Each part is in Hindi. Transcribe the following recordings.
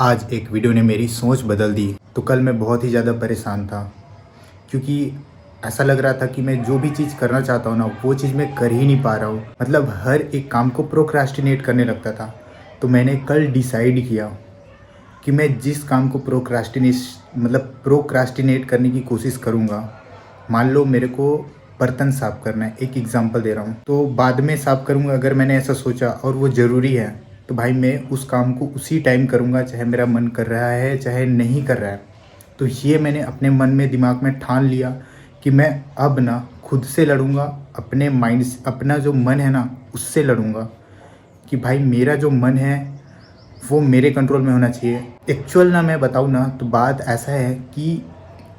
आज एक वीडियो ने मेरी सोच बदल दी। तो कल मैं बहुत ही ज़्यादा परेशान था क्योंकि ऐसा लग रहा था कि मैं जो भी चीज़ करना चाहता हूँ ना वो चीज़ मैं कर ही नहीं पा रहा हूँ। मतलब हर एक काम को प्रोक्रास्टिनेट करने लगता था। तो मैंने कल डिसाइड किया कि मैं जिस काम को प्रोक्रास्टिनेट करने की कोशिश करूँगा, मान लो मेरे को बर्तन साफ़ करना है, एक एग्जांपल दे रहा हूँ, तो बाद में साफ़ करूँगा अगर मैंने ऐसा सोचा और वो ज़रूरी है तो भाई मैं उस काम को उसी टाइम करूँगा, चाहे मेरा मन कर रहा है चाहे नहीं कर रहा है। तो ये मैंने अपने मन में दिमाग में ठान लिया कि मैं अब ना खुद से लड़ूंगा, अपने माइंड से, अपना जो मन है ना उससे लड़ूंगा कि भाई मेरा जो मन है वो मेरे कंट्रोल में होना चाहिए। एक्चुअल ना मैं बताऊँ ना तो बात ऐसा है कि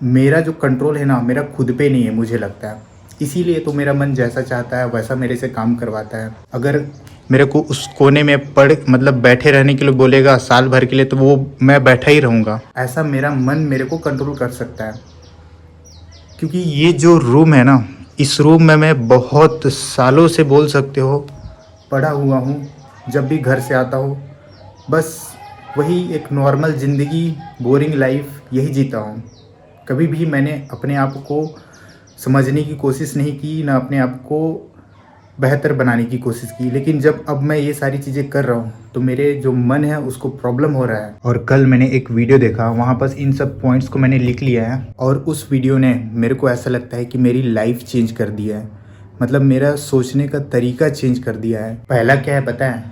मेरा जो कंट्रोल है ना मेरा खुद पे नहीं है, मुझे लगता है। इसीलिए तो मेरा मन जैसा चाहता है वैसा मेरे से काम करवाता है। अगर मेरे को उस कोने में बैठे रहने के लिए बोलेगा साल भर के लिए तो वो मैं बैठा ही रहूँगा। ऐसा मेरा मन मेरे को कंट्रोल कर सकता है क्योंकि ये जो रूम है ना, इस रूम में मैं बहुत सालों से बोल सकते हो पड़ा हुआ हूँ। जब भी घर से आता हूँ बस वही एक नॉर्मल ज़िंदगी, बोरिंग लाइफ यही जीता हूँ। कभी भी मैंने अपने आप को समझने की कोशिश नहीं की, ना अपने आप को बेहतर बनाने की कोशिश की। लेकिन जब अब मैं ये सारी चीज़ें कर रहा हूँ तो मेरे जो मन है उसको प्रॉब्लम हो रहा है। और कल मैंने एक वीडियो देखा, वहाँ पर इन सब पॉइंट्स को मैंने लिख लिया है और उस वीडियो ने मेरे को ऐसा लगता है कि मेरी लाइफ चेंज कर दिया है। मतलब मेरा सोचने का तरीका चेंज कर दिया है। पहला क्या है पता है?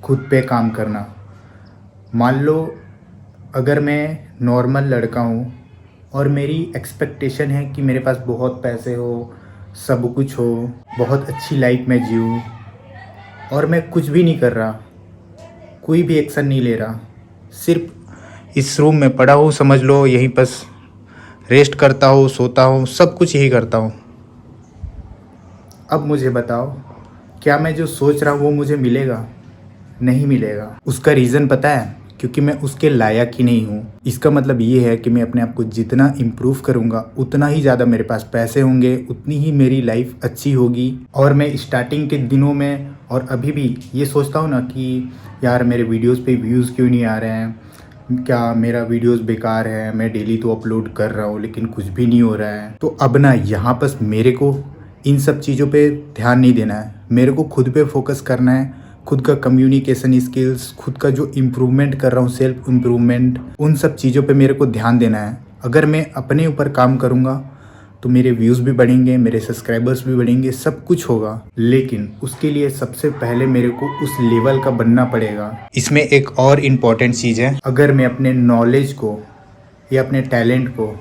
खुद पे काम करना। मान लो अगर मैं नॉर्मल लड़का हूँ और मेरी एक्सपेक्टेशन है कि मेरे पास बहुत पैसे हो, सब कुछ हो, बहुत अच्छी लाइफ में जीऊँ, और मैं कुछ भी नहीं कर रहा, कोई भी एक्शन नहीं ले रहा, सिर्फ इस रूम में पड़ा हूँ, समझ लो यहीं बस रेस्ट करता हूँ, सोता हूँ, सब कुछ यही करता हूँ। अब मुझे बताओ, क्या मैं जो सोच रहा हूँ वो मुझे मिलेगा? नहीं मिलेगा। उसका रीज़न पता है? क्योंकि मैं उसके लायक ही नहीं हूँ। इसका मतलब ये है कि मैं अपने आप को जितना इम्प्रूव करूँगा उतना ही ज़्यादा मेरे पास पैसे होंगे, उतनी ही मेरी लाइफ अच्छी होगी। और मैं स्टार्टिंग के दिनों में और अभी भी ये सोचता हूँ ना कि यार मेरे वीडियोस पे व्यूज़ क्यों नहीं आ रहे हैं, क्या मेरा वीडियोस बेकार है, मैं डेली तो अपलोड कर रहा हूँ लेकिन कुछ भी नहीं हो रहा है। तो अब ना यहाँ बस मेरे को इन सब चीज़ों पे ध्यान नहीं देना है, मेरे को खुद पे फोकस करना है। खुद का कम्युनिकेशन स्किल्स, खुद का जो इम्प्रूवमेंट कर रहा हूँ, सेल्फ इम्प्रूवमेंट, उन सब चीज़ों पे मेरे को ध्यान देना है। अगर मैं अपने ऊपर काम करूँगा तो मेरे व्यूज़ भी बढ़ेंगे, मेरे सब्सक्राइबर्स भी बढ़ेंगे, सब कुछ होगा। लेकिन उसके लिए सबसे पहले मेरे को उस लेवल का बनना पड़ेगा। इसमें एक और इम्पॉर्टेंट चीज़ है, अगर मैं अपने नॉलेज को या अपने टैलेंट को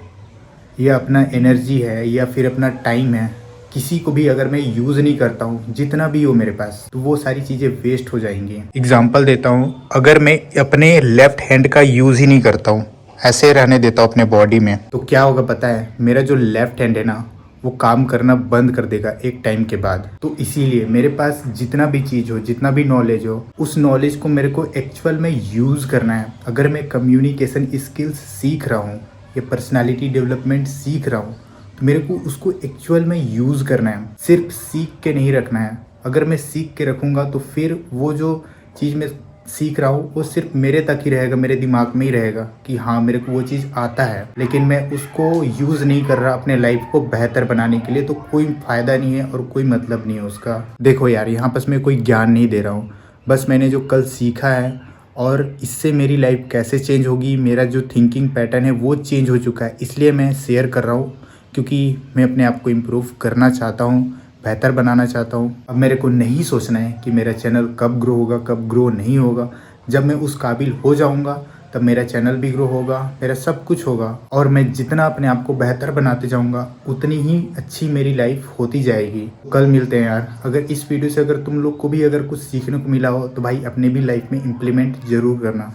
या अपना एनर्जी है या फिर अपना टाइम है, किसी को भी अगर मैं यूज़ नहीं करता हूँ, जितना भी हो मेरे पास, तो वो सारी चीज़ें वेस्ट हो जाएंगी। एग्जाम्पल देता हूँ, अगर मैं अपने लेफ्ट हैंड का यूज़ ही नहीं करता हूँ, ऐसे रहने देता हूँ अपने बॉडी में, तो क्या होगा पता है? मेरा जो लेफ्ट हैंड है ना वो काम करना बंद कर देगा एक टाइम के बाद। तो इसीलिए मेरे पास जितना भी चीज़ हो, जितना भी नॉलेज हो, उस नॉलेज को मेरे को एक्चुअल में यूज़ करना है। अगर मैं कम्युनिकेशन स्किल्स सीख रहा हूँ या पर्सनालिटी डेवलपमेंट सीख रहा हूँ तो मेरे को उसको एक्चुअल में यूज़ करना है, सिर्फ सीख के नहीं रखना है। अगर मैं सीख के रखूँगा तो फिर वो जो चीज़ मैं सीख रहा हूँ वो सिर्फ मेरे तक ही रहेगा, मेरे दिमाग में ही रहेगा कि हाँ मेरे को वो चीज़ आता है, लेकिन मैं उसको यूज़ नहीं कर रहा अपने लाइफ को बेहतर बनाने के लिए, तो कोई फ़ायदा नहीं है और कोई मतलब नहीं है उसका। देखो यार, यहाँ बस मैं कोई ज्ञान नहीं दे रहा हूँ, बस मैंने जो कल सीखा है और इससे मेरी लाइफ कैसे चेंज होगी, मेरा जो थिंकिंग पैटर्न है वो चेंज हो चुका है, इसलिए मैं शेयर कर रहा हूँ। क्योंकि मैं अपने आप को इम्प्रूव करना चाहता हूँ, बेहतर बनाना चाहता हूँ। अब मेरे को नहीं सोचना है कि मेरा चैनल कब ग्रो होगा, कब ग्रो नहीं होगा। जब मैं उस काबिल हो जाऊँगा तब मेरा चैनल भी ग्रो होगा, मेरा सब कुछ होगा। और मैं जितना अपने आप को बेहतर बनाते जाऊँगा उतनी ही अच्छी मेरी लाइफ होती जाएगी। कल मिलते हैं यार। अगर इस वीडियो से अगर तुम लोग को भी अगर कुछ सीखने को मिला हो तो भाई अपने भी लाइफ में इम्प्लीमेंट ज़रूर करना।